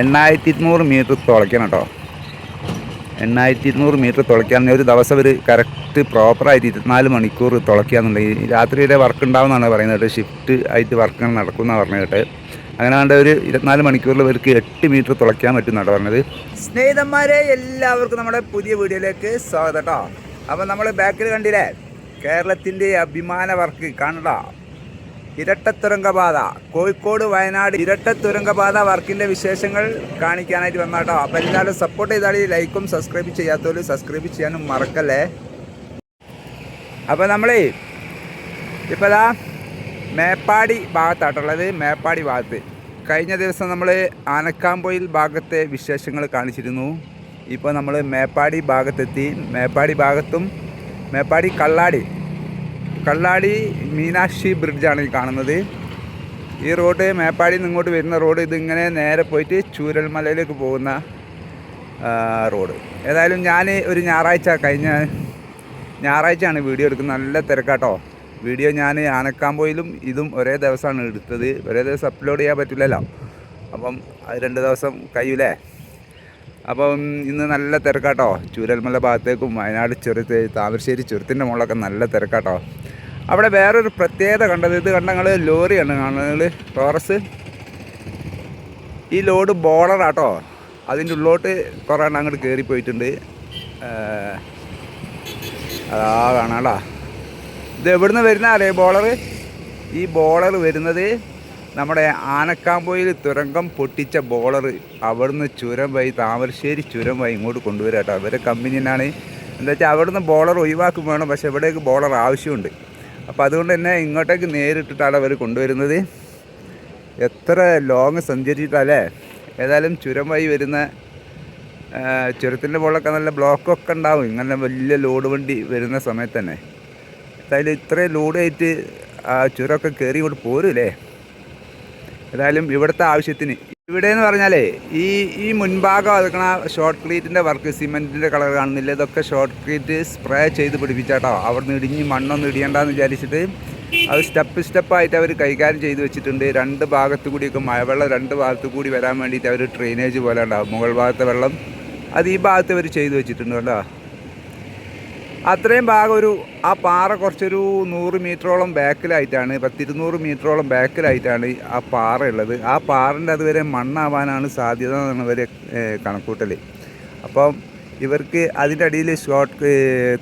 8,200 metre തുളയ്ക്കണം കേട്ടോ. 8,200 metre തുളയ്ക്കാന്ന് ഒരു ദിവസം ഒരു കറക്റ്റ് പ്രോപ്പറായിട്ട് 24 മണിക്കൂർ തുളയ്ക്കാന്നുണ്ടെങ്കിൽ രാത്രിയിലെ വർക്ക് ഉണ്ടാവുമെന്നാണ് പറയുന്നത് കേട്ടോ. ഷിഫ്റ്റ് ആയിട്ട് വർക്ക് നടക്കുമെന്നാണ് പറഞ്ഞത് കേട്ടോ. അങ്ങനെ വേണ്ട ഒരു 24 മണിക്കൂറിൽ ഇവർക്ക് 8 മീറ്റർ തുളയ്ക്കാൻ പറ്റുമെന്നാണ് പറഞ്ഞത്. സ്നേഹിതന്മാരെ, എല്ലാവർക്കും നമ്മുടെ പുതിയ വീഡിയോയിലേക്ക് സ്വാഗതം കേട്ടോ. അപ്പം നമ്മൾ ബാക്കിൽ കണ്ടില്ലേ, കേരളത്തിൻ്റെ അഭിമാന വർക്ക് കാണണ്ട, ഇരട്ടത്തുരങ്കപാത, കോഴിക്കോട് വയനാട് ഇരട്ടത്തുരങ്കപാത വർക്കിൻ്റെ വിശേഷങ്ങൾ കാണിക്കാനായിട്ട് വന്നാട്ടോ. അപ്പോൾ എല്ലാവരും സപ്പോർട്ട് ചെയ്താൽ ലൈക്കും സബ്സ്ക്രൈബ് ചെയ്യാത്തവർ സബ്സ്ക്രൈബ് ചെയ്യാനും മറക്കല്ലേ. അപ്പോൾ നമ്മൾ ഇപ്പോൾ ഇതാ മേപ്പാടി ഭാഗത്താട്ടുള്ളത്. മേപ്പാടി ഭാഗത്ത് കഴിഞ്ഞ ദിവസം നമ്മൾ ആനക്കാംപൊയിൽ ഭാഗത്തെ വിശേഷങ്ങൾ കാണിച്ചിരുന്നു. ഇപ്പോൾ നമ്മൾ മേപ്പാടി ഭാഗത്തെത്തി. മേപ്പാടി ഭാഗത്തും മേപ്പാടി കള്ളാടി മീനാക്ഷി ബ്രിഡ്ജാണ് ഈ കാണുന്നത്. ഈ റോഡ് മേപ്പാടിയിൽ നിന്ന് ഇങ്ങോട്ട് വരുന്ന റോഡ് ഇതിങ്ങനെ നേരെ പോയിട്ട് ചൂരൽമലയിലേക്ക് പോകുന്ന റോഡ്. ഏതായാലും ഞാൻ ഒരു കഴിഞ്ഞ ഞായറാഴ്ചയാണ് വീഡിയോ എടുക്കുന്നത്. നല്ല തിരക്കാട്ടോ. വീഡിയോ ഞാൻ ആനക്കാംപൊയിലും ഇതും ഒരേ ദിവസമാണ് എടുത്തത്. ഒരേ ദിവസം അപ്ലോഡ് ചെയ്യാൻ പറ്റില്ലല്ലോ. അപ്പം അത് 2 ദിവസം കഴിയൂലേ. അപ്പം ഇന്ന് നല്ല തിരക്കാട്ടോ. ചൂരൽമല ഭാഗത്തേക്കും വയനാട് താമരശ്ശേരി ചുരത്തിൻ്റെ മുകളിലൊക്കെ നല്ല തിരക്കാട്ടോ. അവിടെ വേറൊരു പ്രത്യേകത കണ്ടത്, ഇത് കണ്ടങ്ങൾ ലോറിയാണ് കാണുന്നത്, ടോറസ്. ഈ ലോഡ് ബോളറാട്ടോ. അതിൻ്റെ ഉള്ളോട്ട് കുറേ എണ്ണം അങ്ങോട്ട് കയറിപ്പോയിട്ടുണ്ട്. അതാ കാണാട്ടോ. ഇത് എവിടുന്ന് വരുന്ന അറിയാം ബോളർ? ഈ ബോളർ വരുന്നത് നമ്മുടെ ആനക്കാംപൊയിൽ തുരങ്കം പൊട്ടിച്ച ബോളർ അവിടുന്ന് ചുരം വഴി താമരശ്ശേരി ചുരം വഴി ഇങ്ങോട്ട് കൊണ്ടുവരാം കേട്ടോ. അവരെ കമ്പനി തന്നെയാണ്. എന്താ വെച്ചാൽ അവിടുന്ന് ബോളർ ഒഴിവാക്കും വേണം, പക്ഷേ ഇവിടേക്ക് ബോളർ ആവശ്യമുണ്ട്. അപ്പോൾ അതുകൊണ്ട് തന്നെ ഇങ്ങോട്ടേക്ക് നേരിട്ടിട്ടാണ് അവർ കൊണ്ടുവരുന്നത്. എത്ര ലോങ് സഞ്ചരിച്ചിട്ടല്ലേ. ഏതായാലും ചുരം വഴി വരുന്ന ചുരത്തിൻ്റെ മുകളിലൊക്കെ നല്ല ബ്ലോക്കൊക്കെ ഉണ്ടാവും ഇങ്ങനെ വലിയ ലോഡ് വണ്ടി വരുന്ന സമയത്ത് തന്നെ. ഏതായാലും ഇത്രയും ലോഡായിട്ട് ആ ചുരമൊക്കെ കയറി ഇങ്ങോട്ട് പോരൂലേ. ഏതായാലും ഇവിടുത്തെ ആവശ്യത്തിന് ഇവിടെയെന്ന് പറഞ്ഞാലേ ഈ മുൻഭാഗം അതൊക്കെ ഷോർട്ട് ക്ലീറ്റിൻ്റെ വർക്ക്, സിമെൻറ്റിൻ്റെ കളർ കാണുന്നില്ല, ഇതൊക്കെ ഷോർട്ട് ക്ലീറ്റ് സ്പ്രേ ചെയ്ത് പിടിപ്പിച്ചാട്ടോ. അവിടെ നിന്ന് ഇടിഞ്ഞ് മണ്ണൊന്നും ഇടിയണ്ടെന്ന് വിചാരിച്ചിട്ട് അത് സ്റ്റെപ്പായിട്ട് അവർ കൈകാര്യം ചെയ്ത് വെച്ചിട്ടുണ്ട്. 2 ഭാഗത്തു കൂടിയൊക്കെ മഴവെള്ളം 2 ഭാഗത്തു കൂടി വരാൻ വേണ്ടിയിട്ട് അവർ ഡ്രെയിനേജ് പോലെ ഉണ്ടാവും. മുകൾ ഭാഗത്തെ വെള്ളം അത് ഈ ഭാഗത്ത് അവർ ചെയ്ത് വെച്ചിട്ടുണ്ട് കേട്ടോ. അത്രയും ഭാഗം ആ പാറ കുറച്ചൊരു 100 മീറ്ററോളം ബാക്കിലായിട്ടാണ്, 200 മീറ്ററോളം ബാക്കിലായിട്ടാണ് ആ പാറ ഉള്ളത്. ആ പാറിൻ്റെ അതുവരെ മണ്ണാവാനാണ് സാധ്യത എന്നാണ് ഇവർ കണക്കൂട്ടൽ. അപ്പം ഇവർക്ക് അതിൻ്റെ അടിയിൽ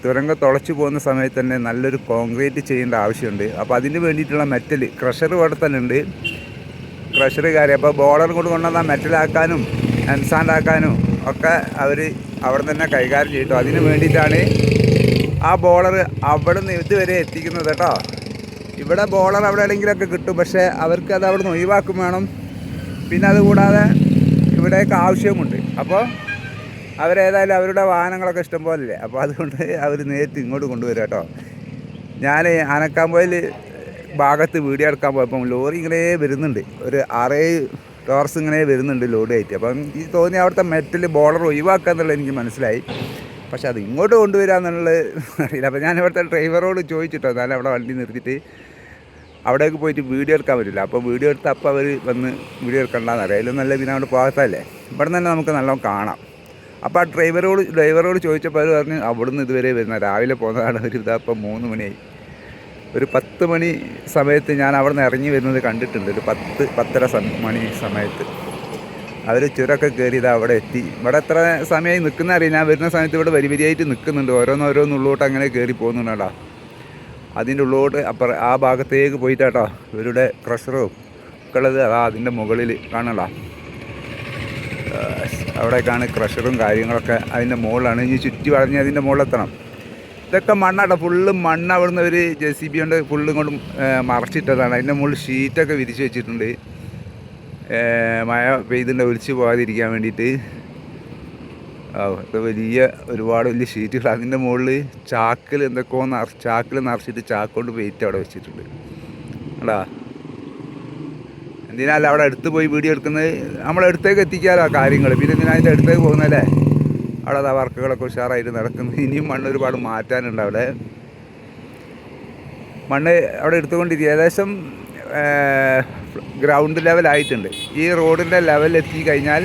തുരങ്കം തുളച്ചു പോകുന്ന സമയത്ത് തന്നെ നല്ലൊരു കോൺക്രീറ്റ് ചെയ്യേണ്ട ആവശ്യമുണ്ട്. അപ്പോൾ അതിന് വേണ്ടിയിട്ടുള്ള മെറ്റൽ ക്രഷർ ഇവിടെ തന്നെ ഉണ്ട്. ക്രഷർ കാര്യം അപ്പോൾ ബോളർ കൊണ്ട് കൊണ്ടുവന്നാൽ മെറ്റലാക്കാനും എൻസാൻഡാക്കാനും ഒക്കെ അവർ അവിടെ തന്നെ കൈകാര്യം ചെയ്തു. അതിന് വേണ്ടിയിട്ടാണ് ആ ബോളർ അവിടെ നിന്ന് ഇതുവരെ എത്തിക്കുന്നത് കേട്ടോ. ഇവിടെ ബോളർ അവിടെ എവിടെയെങ്കിലുമൊക്കെ കിട്ടും, പക്ഷേ അവർക്ക് അത് അവിടെ നിന്ന് ഒഴിവാക്കും വേണം. പിന്നെ അതുകൂടാതെ ഇവിടേക്ക് ആവശ്യമുണ്ട്. അപ്പോൾ അവരേതായാലും അവരുടെ വാഹനങ്ങളൊക്കെ ഇഷ്ടം പോലല്ലേ. അപ്പോൾ അതുകൊണ്ട് അവർ നേരിട്ട് ഇങ്ങോട്ട് കൊണ്ടുവരും കേട്ടോ. ഞാൻ ആനക്കാംപൊയിൽ ഭാഗത്ത് വീഡിയോ എടുക്കാൻ പോയപ്പം ലോറി ഇങ്ങനെ വരുന്നുണ്ട്, ഒരു 6 ടോർസ് ഇങ്ങനെ വരുന്നുണ്ട് ലോഡ് ആയിട്ട്. അപ്പം ഈ തോന്നി അവിടുത്തെ മെറ്റൽ ബോളർ ഒഴിവാക്കുക എന്നുള്ളത് എനിക്ക് മനസ്സിലായി. പക്ഷെ അത് ഇങ്ങോട്ട് കൊണ്ടുവരിക എന്നുള്ളത് അറിയില്ല. അപ്പോൾ ഞാൻ ഇവിടുത്തെ ഡ്രൈവറോട് ചോദിച്ചിട്ടോ, എന്നാലും അവിടെ വണ്ടി നിർത്തിയിട്ട് അവിടേക്ക് പോയിട്ട് വീഡിയോ എടുക്കാൻ പറ്റില്ല. അപ്പോൾ വീഡിയോ എടുത്ത് അപ്പോൾ അവർ വന്ന് വീഡിയോ എടുക്കണ്ടെന്ന് അറിയാം. അതിലും നല്ല പിന്നെ അവിടെ പോകത്തല്ലേ, ഇവിടെ തന്നെ നമുക്ക് നല്ലോണം കാണാം. അപ്പോൾ ആ ഡ്രൈവറോട് ചോദിച്ചപ്പോൾ അവർ പറഞ്ഞ് അവിടുന്ന് ഇതുവരെ വരുന്ന രാവിലെ പോകുന്നതാണ്. ഇതപ്പോൾ 3 മണിയായി. ഒരു 10 മണി സമയത്ത് ഞാൻ അവിടെ നിന്ന് ഇറങ്ങി വരുന്നത് കണ്ടിട്ടുണ്ട്. ഒരു 10-10:30 മണി സമയത്ത് അവർ ചുരമൊക്കെ കയറി ഇതാ അവിടെ എത്തി. ഇവിടെ എത്ര സമയമായി നിൽക്കുന്ന അറിയാം. ഞാൻ വരുന്ന സമയത്ത് ഇവിടെ വരിയായിട്ട് നിൽക്കുന്നുണ്ട്. ഓരോന്നുള്ളോട്ട് അങ്ങനെ കയറി പോകുന്നുണ്ടാ. അതിൻ്റെ ഉള്ളോട്ട് ആ ഭാഗത്തേക്ക് പോയിട്ടാട്ടോ ഇവരുടെ ക്രഷറും ഒക്കെ ഉള്ളത്. അതാ അതിൻ്റെ മുകളിൽ കാണണ്ട, അവിടേക്കാണ് ക്രഷറും കാര്യങ്ങളൊക്കെ. അതിൻ്റെ മുകളിലാണ്. ഇനി ചുറ്റി വളഞ്ഞ് അതിൻ്റെ മുകളിലെത്തണം. ഇതൊക്കെ മണ്ണാട്ടോ, ഫുള്ള് മണ്ണ്. അവിടുന്ന് ഒരു JCB കൊണ്ട് ഫുള്ളും കൊണ്ട് മറച്ചിട്ടതാണ്. അതിൻ്റെ മുകളിൽ ഷീറ്റൊക്കെ വിരിച്ച് വെച്ചിട്ടുണ്ട്. മഴ പെയ്തിൻ്റെ ഒലിച്ച് പോകാതിരിക്കാൻ വേണ്ടിയിട്ട്. അത് ഒരുപാട് വലിയ ഷീറ്റുകൾ. അതിൻ്റെ മുകളിൽ ചാക്കിൽ എന്തൊക്കെയോ ചാക്കിൽ നിറച്ചിട്ട് ചാക്കൊണ്ട് വെയിറ്റ് അവിടെ വെച്ചിട്ടുണ്ട്. അടാ എന്തിനാല്ല അവിടെ അടുത്ത് പോയി വീഡിയോ എടുക്കുന്നത്? നമ്മളടുത്തേക്ക് എത്തിക്കാമല്ലോ കാര്യങ്ങൾ. പിന്നെ എന്തിനാ അതിൻ്റെ അടുത്തേക്ക് പോകുന്നതല്ലേ. അവിടെ അതാ വർക്കുകളൊക്കെ ഉഷാറായിട്ട് നടക്കുന്നത്. ഇനിയും മണ്ണ് ഒരുപാട് മാറ്റാനുണ്ട്. അവിടെ മണ്ണ് അവിടെ എടുത്തുകൊണ്ടിരിക്കുക. ഏകദേശം ഗ്രൗണ്ട് ലെവലായിട്ടുണ്ട്. ഈ റോഡിൻ്റെ ലെവലെത്തി കഴിഞ്ഞാൽ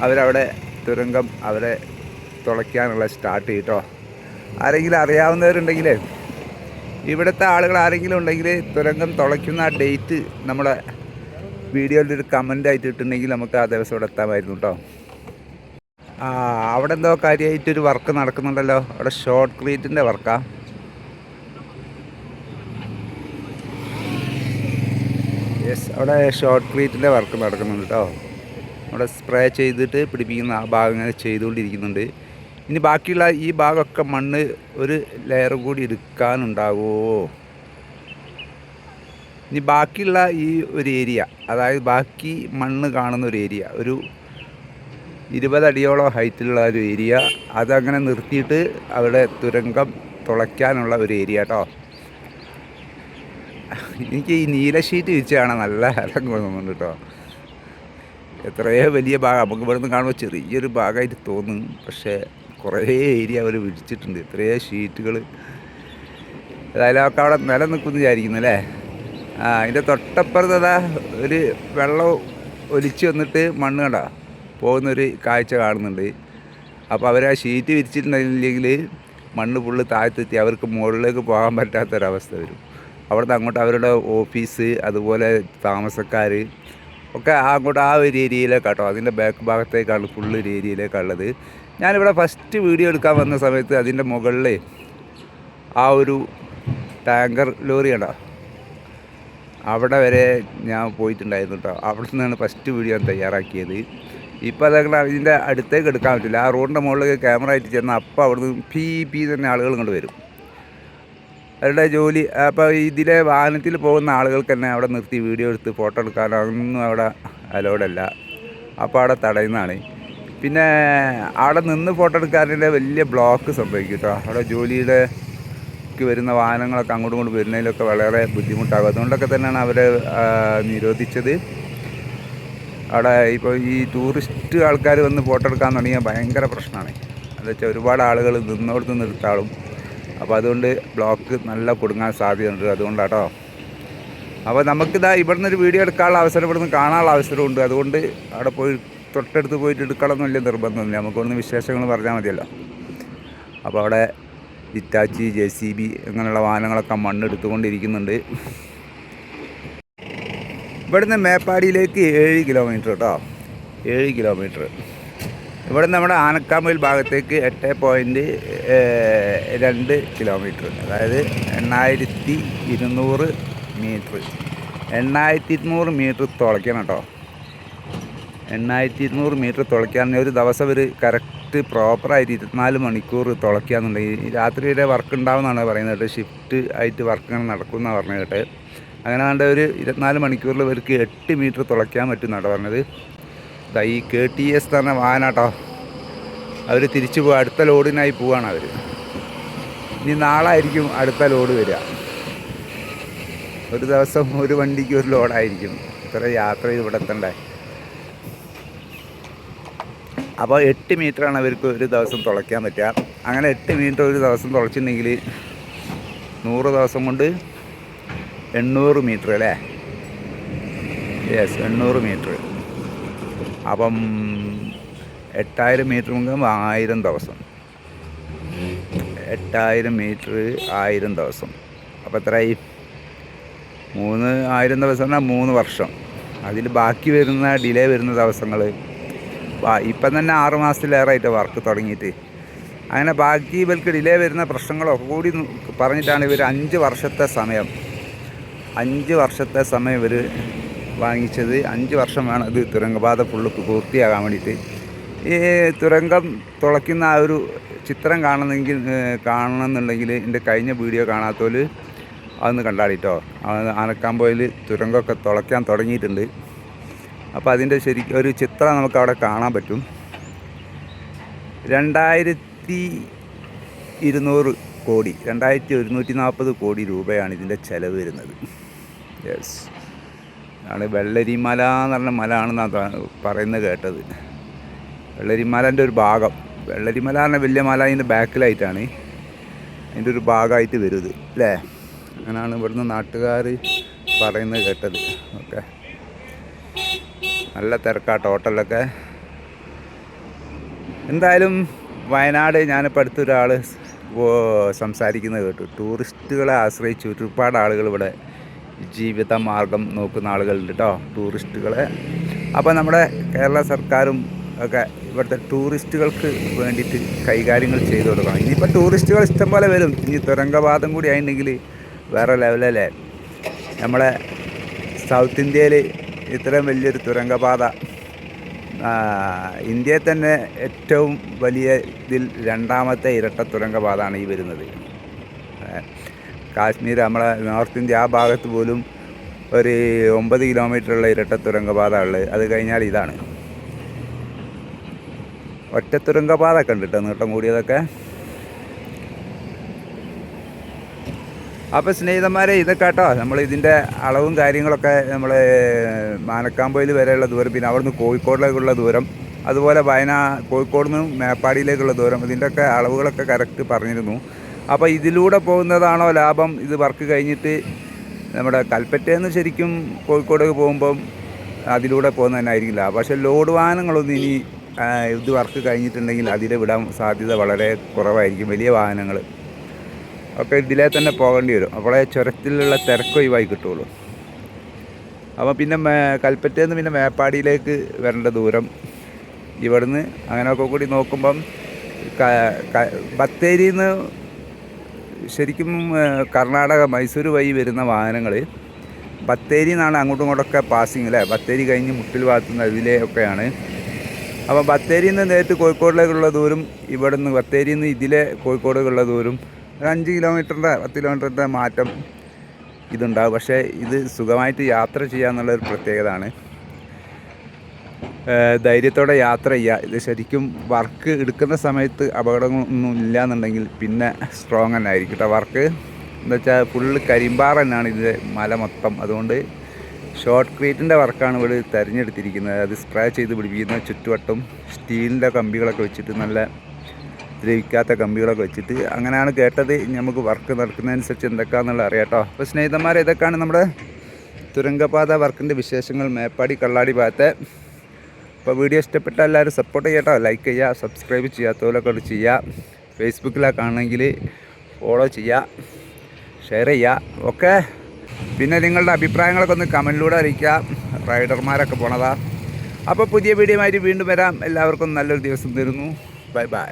അവരവിടെ തുരങ്കം അവരെ തുളയ്ക്കാനുള്ള സ്റ്റാർട്ട് ചെയ്യട്ടോ. ആരെങ്കിലും അറിയാവുന്നവരുണ്ടെങ്കിൽ, ഇവിടുത്തെ ആളുകൾ ആരെങ്കിലും ഉണ്ടെങ്കിൽ തുരങ്കം തുളയ്ക്കുന്ന ആ ഡേറ്റ് നമ്മുടെ വീഡിയോയിൽ ഒരു കമൻ്റായിട്ട് ഇട്ടിട്ടുണ്ടെങ്കിൽ നമുക്ക് ആ ദിവസം ഇവിടെ എത്താമായിരുന്നു കേട്ടോ. അവിടെ എന്തോ കാര്യമായിട്ടൊരു വർക്ക് നടക്കുന്നുണ്ടല്ലോ. അവിടെ ഷോർട്ട് ക്രീറ്റിൻ്റെ വർക്കാണ്. യെസ്, അവിടെ ഷോർട്ട് ക്രീറ്റിൻ്റെ വർക്ക് നടക്കുന്നുണ്ട് കേട്ടോ. അവിടെ സ്പ്രേ ചെയ്തിട്ട് പിടിപ്പിക്കുന്ന ആ ഭാഗം ഇങ്ങനെ ചെയ്തുകൊണ്ടിരിക്കുന്നുണ്ട്. ഇനി ബാക്കിയുള്ള ഈ ഭാഗമൊക്കെ മണ്ണ് ഒരു ലെയർ കൂടി എടുക്കാനുണ്ടാകുമോ? ഇനി ബാക്കിയുള്ള ഈ ഒരു ഏരിയ, അതായത് ബാക്കി മണ്ണ് കാണുന്ന ഒരു ഏരിയ, ഒരു 20 അടിയോളം ഹൈറ്റിലുള്ള ഒരു ഏരിയ, അതങ്ങനെ നിർത്തിയിട്ട് അവിടെ തുരങ്കം തുളയ്ക്കാനുള്ള ഒരു ഏരിയ കേട്ടോ. എനിക്ക് ഈ നീല ഷീറ്റ് വിരിച്ച് കാണാൻ നല്ല അലങ്ക് തോന്നുന്നുണ്ട് കേട്ടോ. എത്രയോ വലിയ ഭാഗം നമുക്ക് ഇവിടുന്ന് കാണുമ്പോൾ ചെറിയൊരു ഭാഗമായിട്ട് തോന്നും, പക്ഷേ കുറേ ഏരിയ അവർ വിരിച്ചിട്ടുണ്ട്, എത്രയോ ഷീറ്റുകൾ. ഏതായാലും ഒക്കെ അവിടെ നിലനിൽക്കുമെന്ന് വിചാരിക്കുന്നു അല്ലേ. അതിൻ്റെ തൊട്ടപ്പുറത്തതാ ഒരു വെള്ളം ഒലിച്ച് വന്നിട്ട് മണ്ണ് കണ്ട പോകുന്നൊരു കാഴ്ച കാണുന്നുണ്ട്. അപ്പോൾ അവർ ആ ഷീറ്റ് വിരിച്ചിട്ടുണ്ടെങ്കിൽ മണ്ണ് ഫുള്ള് താഴ്ത്തെത്തി അവർക്ക് മുകളിലേക്ക് പോകാൻ പറ്റാത്തൊരവസ്ഥ വരും. അവിടുന്ന് അങ്ങോട്ട് അവരുടെ ഓഫീസ്, അതുപോലെ താമസക്കാർ ഒക്കെ അങ്ങോട്ട് ആ ഒരു ഏരിയയിലേക്കാട്ടോ, അതിൻ്റെ ബാക്ക് ഭാഗത്തേക്കാണ് ഫുള്ള് ഒരു ഏരിയയിലേക്കുള്ളത്. ഞാനിവിടെ ഫസ്റ്റ് വീഡിയോ എടുക്കാൻ വന്ന സമയത്ത് അതിൻ്റെ മുകളിൽ ആ ഒരു ടാങ്കർ ലോറി കണ്ടോ, അവിടെ വരെ ഞാൻ പോയിട്ടുണ്ടായിരുന്നു കേട്ടോ. അവിടെ നിന്നാണ് ഫസ്റ്റ് വീഡിയോ ഞാൻ തയ്യാറാക്കിയത്. ഇപ്പോൾ അതങ്ങനെ ഇതിൻ്റെ അടുത്തേക്ക് എടുക്കാൻ പറ്റില്ല. ആ റോഡിൻ്റെ മുകളിലേക്ക് ക്യാമറ ആയിട്ട് ചെന്നാൽ അപ്പോൾ അവിടുന്ന് പി തന്നെ ആളുകൾ കൊണ്ട് വരും, അവരുടെ ജോലി. അപ്പോൾ ഇതിലെ വാഹനത്തിൽ പോകുന്ന ആളുകൾക്ക് തന്നെ അവിടെ നിർത്തി വീഡിയോ എടുത്ത് ഫോട്ടോ എടുക്കാനോ ഒന്നും അവിടെ അലോഡല്ല. അപ്പോൾ അവിടെ തടയുന്നതാണ്. പിന്നെ അവിടെ നിന്ന് ഫോട്ടോ എടുക്കാനുള്ള വലിയ ബ്ലോക്ക് സംഭവിക്കും കേട്ടോ. അവിടെ ജോലിയുടെ വരുന്ന വാഹനങ്ങളൊക്കെ അങ്ങോട്ടും ഇങ്ങോട്ടും വരുന്നതിലൊക്കെ വളരെ ബുദ്ധിമുട്ടാകും. അതുകൊണ്ടൊക്കെ തന്നെയാണ് അവരെ നിരോധിച്ചത്. അവിടെ ഇപ്പോൾ ഈ ടൂറിസ്റ്റ് ആൾക്കാർ വന്ന് ഫോട്ടോ എടുക്കാൻ തുടങ്ങിയാൽ ഭയങ്കര പ്രശ്നമാണ്. എന്താ വെച്ചാൽ ഒരുപാട് ആളുകൾ നിന്നോടത്ത് നിർത്താളും. അപ്പോൾ അതുകൊണ്ട് ബ്ലോക്ക് നല്ല കൊടുങ്ങാൻ സാധ്യതയുണ്ട്. അതുകൊണ്ടാട്ടോ. അപ്പോൾ നമുക്കിതാ ഇവിടുന്ന് ഒരു വീഡിയോ എടുക്കാനുള്ള അവസരം, ഇവിടുന്ന് കാണാനുള്ള അവസരമുണ്ട്. അതുകൊണ്ട് അവിടെ പോയി തൊട്ടടുത്ത് പോയിട്ട് എടുക്കണമെന്ന് വലിയ നിർബന്ധമൊന്നുമില്ല. നമുക്കൊന്ന് വിശേഷങ്ങൾ പറഞ്ഞാൽ മതിയല്ലോ. അപ്പോൾ അവിടെ ഹിറ്റാച്ചി, JCB അങ്ങനെയുള്ള വാഹനങ്ങളൊക്കെ മണ്ണെടുത്തുകൊണ്ടിരിക്കുന്നുണ്ട്. ഇവിടുന്ന് മേപ്പാടിയിലേക്ക് 7 കിലോമീറ്റർ കേട്ടോ, 7 കിലോമീറ്റർ. ഇവിടുന്ന് നമ്മുടെ ആനക്കാമ്പയിൽ ഭാഗത്തേക്ക് 8.2 കിലോമീറ്റർ, അതായത് 8200 മീറ്റർ. 8200 മീറ്റർ തുളയ്ക്കണം കേട്ടോ. 8200 മീറ്റർ തുളയ്ക്കാൻ ഒരു ദിവസം ഒരു കറക്റ്റ് പ്രോപ്പറായിട്ട് 24 മണിക്കൂർ തുളയ്ക്കാന്നുണ്ടെങ്കിൽ രാത്രി വരെ വർക്ക് ഉണ്ടാവുമെന്നാണ് പറയുന്നത് കേട്ടോ. ഷിഫ്റ്റ് ആയിട്ട് വർക്ക് ഇങ്ങനെ നടക്കുമെന്നാണ് പറഞ്ഞത് കേട്ട്. അങ്ങനെ കണ്ട ഒരു 24 മണിക്കൂറിൽ ഇവർക്ക് 8 മീറ്റർ തുളയ്ക്കാൻ പറ്റുമെന്നാണ് പറഞ്ഞത്. ഈ KTS പറഞ്ഞ വാഹനാട്ടോ. അവർ തിരിച്ചു പോകുക, അടുത്ത ലോഡിനായി പോവുകയാണ് അവർ. ഇനി നാളെ ആയിരിക്കും അടുത്ത ലോഡ് വരിക. ഒരു ദിവസം ഒരു വണ്ടിക്ക് ഒരു ലോഡായിരിക്കും. ഇത്ര യാത്ര ചെയ്ത് ഇവിടെ എത്തണ്ടേ. അപ്പോൾ 8 മീറ്ററാണ് അവർക്ക് ഒരു ദിവസം തുളയ്ക്കാൻ പറ്റുക. അങ്ങനെ 8 മീറ്റർ ഒരു ദിവസം തുളച്ചിട്ടുണ്ടെങ്കിൽ 100 ദിവസം കൊണ്ട് 800 മീറ്റർ അല്ലേ. Yes, 800 metre. അപ്പം 8000 മീറ്റർ മുമ്പ് 1000 ദിവസം. 8000 മീറ്റർ 1000 ദിവസം. അപ്പോൾ എത്രയായി? 3000 ദിവസം എന്നാൽ 3 വർഷം. അതിൽ ബാക്കി വരുന്ന ഡിലേ വരുന്ന ദിവസങ്ങൾ ഇപ്പം തന്നെ 6 മാസത്തിലേറെയായിട്ട് വർക്ക് തുടങ്ങിയിട്ട്. അങ്ങനെ ബാക്കി ഇവർക്ക് ഡിലേ വരുന്ന പ്രശ്നങ്ങളൊക്കെ കൂടി പറഞ്ഞിട്ടാണ് ഇവർ 5 വർഷത്തെ സമയം ഇവർ വാങ്ങിച്ചത്. 5 വർഷം വേണം ഇത് തുരങ്കപാത ഫുള്ള് പൂർത്തിയാകാൻ വേണ്ടിയിട്ട്. ഈ തുരങ്കം തുളയ്ക്കുന്ന ആ ഒരു ചിത്രം കാണണമെന്നുണ്ടെങ്കിൽ എൻ്റെ കഴിഞ്ഞ വീഡിയോ കാണാത്തവർ അതൊന്ന് കണ്ടാടിട്ടോ. ആനക്കാമ്പോയിൽ തുരങ്കമൊക്കെ തുളയ്ക്കാൻ തുടങ്ങിയിട്ടുണ്ട്. അപ്പോൾ അതിൻ്റെ ശരിക്കും ഒരു ചിത്രം നമുക്ക് അവിടെ കാണാൻ പറ്റും. 2200 കോടി, 2140 കോടി രൂപയാണ് ഇതിൻ്റെ ചിലവ് വരുന്നത്. യെസ്, ആണ് വെള്ളരിമല എന്ന് പറഞ്ഞ മല ആണെന്നാണ് പറയുന്നത് കേട്ടത്. വെള്ളരിമലേൻ്റെ ഒരു ഭാഗം, വെള്ളരിമല പറഞ്ഞ വലിയ മല അതിൻ്റെ ബാക്കിലായിട്ടാണ്, അതിൻ്റെ ഒരു ഭാഗമായിട്ട് വരുന്നത് അല്ലേ. അങ്ങനെയാണ് ഇവിടുന്ന് നാട്ടുകാർ പറയുന്നത് കേട്ടത്. ഓക്കെ, നല്ല തിരക്കാണ് ടോട്ടലൊക്കെ. എന്തായാലും വയനാട് ഞാനിപ്പോൾ അടുത്തൊരാൾ സംസാരിക്കുന്നത് കേട്ടു. ടൂറിസ്റ്റുകളെ ആശ്രയിച്ച് ഒരുപാട് ആളുകൾ ഇവിടെ ജീവിത മാർഗം നോക്കുന്ന ആളുകളുണ്ട് കേട്ടോ, ടൂറിസ്റ്റുകളെ. അപ്പോൾ നമ്മുടെ കേരള സർക്കാരും ഒക്കെ ഇവിടുത്തെ ടൂറിസ്റ്റുകൾക്ക് വേണ്ടിയിട്ട് കൈകാര്യങ്ങൾ ചെയ്തു കൊടുക്കണം. ഇനിയിപ്പോൾ ടൂറിസ്റ്റുകൾ ഇഷ്ടം പോലെ വരും. ഇനി തുരങ്കപാതം കൂടി ആയിട്ടുണ്ടെങ്കിൽ വേറെ ലെവലല്ലേ. നമ്മളെ സൗത്ത് ഇന്ത്യയിൽ ഇത്രയും വലിയൊരു തുരങ്കപാത, ഇന്ത്യയിൽ തന്നെ ഏറ്റവും വലിയ ഇതിൽ രണ്ടാമത്തെ ഇരട്ട തുരങ്കപാതയാണ് ഈ വരുന്നത്. കാശ്മീർ, നമ്മളെ നോർത്ത് ഇന്ത്യ ആ ഭാഗത്ത് പോലും ഒരു 9 കിലോമീറ്ററുള്ള ഇരട്ട തുരങ്കപാത ഉള്ളത്. അത് കഴിഞ്ഞാൽ ഇതാണ് ഒറ്റ തുരങ്കപാത ഒക്കെ ഉണ്ട് കേട്ടോ, നീട്ടം കൂടിയതൊക്കെ. അപ്പോൾ സ്നേഹിതന്മാരെ, ഇതൊക്കെ കേട്ടോ നമ്മൾ ഇതിൻ്റെ അളവും കാര്യങ്ങളൊക്കെ നമ്മൾ മാനക്കാമ്പൊയിൽ വരെയുള്ള ദൂരം, പിന്നെ അവിടുന്ന് കോഴിക്കോടിലേക്കുള്ള ദൂരം, അതുപോലെ കോഴിക്കോട് നിന്ന് മേപ്പാടിയിലേക്കുള്ള ദൂരം, ഇതിൻ്റെയൊക്കെ അളവുകളൊക്കെ കറക്റ്റ് പറഞ്ഞിരുന്നു. അപ്പോൾ ഇതിലൂടെ പോകുന്നതാണോ ലാഭം, ഇത് വർക്ക് കഴിഞ്ഞിട്ട് നമ്മുടെ കൽപ്പറ്റയിൽ ശരിക്കും കോഴിക്കോടേക്ക് പോകുമ്പം അതിലൂടെ പോകുന്നതന്നായിരിക്കും ലാഭം. പക്ഷേ ലോഡ് വാഹനങ്ങളൊന്നും ഇനി ഇത് വർക്ക് കഴിഞ്ഞിട്ടുണ്ടെങ്കിൽ അതിൽ വിടാൻ സാധ്യത വളരെ കുറവായിരിക്കും. വലിയ വാഹനങ്ങൾ ഒക്കെ ഇതിലേ തന്നെ പോകേണ്ടി വരും. അപ്പോഴേ ചുരത്തിലുള്ള തിരക്ക് ഒഴിവായി കിട്ടുള്ളൂ. അപ്പോൾ പിന്നെ കൽപ്പറ്റയിൽ നിന്ന് പിന്നെ മേപ്പാടിയിലേക്ക് വരേണ്ട ദൂരം, ഇവിടുന്ന് അങ്ങനെയൊക്കെ കൂടി നോക്കുമ്പം ബത്തേരിയിൽ നിന്ന് ശരിക്കും കർണാടക മൈസൂർ വഴി വരുന്ന വാഹനങ്ങൾ ബത്തേരിയിൽ നിന്നാണ് അങ്ങോട്ടും ഇങ്ങോട്ടൊക്കെ പാസിങ് അല്ലേ. ബത്തേരി കഴിഞ്ഞ് മുട്ടിൽ ഭാഗത്തുനിന്ന് അതിലെയൊക്കെയാണ്. അപ്പോൾ ബത്തേരിയിൽ നിന്ന് നേരിട്ട് കോഴിക്കോടിലേക്കുള്ള ദൂരം, ഇവിടെ നിന്ന് ബത്തേരിയിൽ നിന്ന് ഇതിലെ കോഴിക്കോടേക്കുള്ള ദൂരം 5 കിലോമീറ്ററിൻ്റെ 10 കിലോമീറ്ററിൻ്റെ മാറ്റം ഇതുണ്ടാകും. പക്ഷേ ഇത് സുഖമായിട്ട് യാത്ര ചെയ്യാന്നുള്ളൊരു പ്രത്യേകതയാണ്. ധൈര്യത്തോടെ യാത്ര ചെയ്യുക. ഇത് ശരിക്കും വർക്ക് എടുക്കുന്ന സമയത്ത് അപകടങ്ങളൊന്നും ഇല്ലയെന്നുണ്ടെങ്കിൽ പിന്നെ സ്ട്രോങ് തന്നെ ആയിരിക്കും കേട്ടോ. വർക്ക് എന്താ വെച്ചാൽ ഫുള്ള് കരിമ്പാറ തന്നെയാണ് ഇത് മല മൊത്തം. അതുകൊണ്ട് ഷോർട്ട് ക്രീറ്റിൻ്റെ വർക്കാണ് ഇവിടെ തിരഞ്ഞെടുത്തിരിക്കുന്നത്. അത് സ്പ്രേ ചെയ്ത് പിടിപ്പിക്കുന്ന ചുറ്റുവട്ടം സ്റ്റീലിൻ്റെ കമ്പികളൊക്കെ വെച്ചിട്ട്, നല്ല ദ്രവിക്കാത്ത കമ്പികളൊക്കെ വെച്ചിട്ട് അങ്ങനെയാണ് കേട്ടത്. നമുക്ക് വർക്ക് നടക്കുന്നതനുസരിച്ച് എന്തൊക്കെയാണെന്നുള്ള അറിയാം കേട്ടോ. അപ്പോൾ സ്നേഹിതന്മാരെ, ഇതൊക്കെയാണ് നമ്മുടെ തുരങ്കപാത വർക്കിൻ്റെ വിശേഷങ്ങൾ മേപ്പാടി കള്ളാടി ഭാഗത്തെ. അപ്പോൾ വീഡിയോ ഇഷ്ടപ്പെട്ട എല്ലാവരും സപ്പോർട്ട് ചെയ്യട്ടോ, ലൈക്ക് ചെയ്യുക, സബ്സ്ക്രൈബ് ചെയ്യാത്തവരൊക്കെ ചെയ്യുക. ഫേസ്ബുക്കിലാണ് കാണണമെങ്കിൽ ഫോളോ ചെയ്യുക, ഷെയർ ചെയ്യുക. ഓക്കെ, പിന്നെ നിങ്ങളുടെ അഭിപ്രായങ്ങളൊക്കെ ഒന്ന് കമൻറ്റിലൂടെ അറിയിക്കുക. റൈഡർമാരൊക്കെ പോണതാ. അപ്പോൾ പുതിയ വീഡിയോ ആയിട്ട് വീണ്ടും വരാം. എല്ലാവർക്കും നല്ലൊരു ദിവസം തരുന്നു. Bye bye.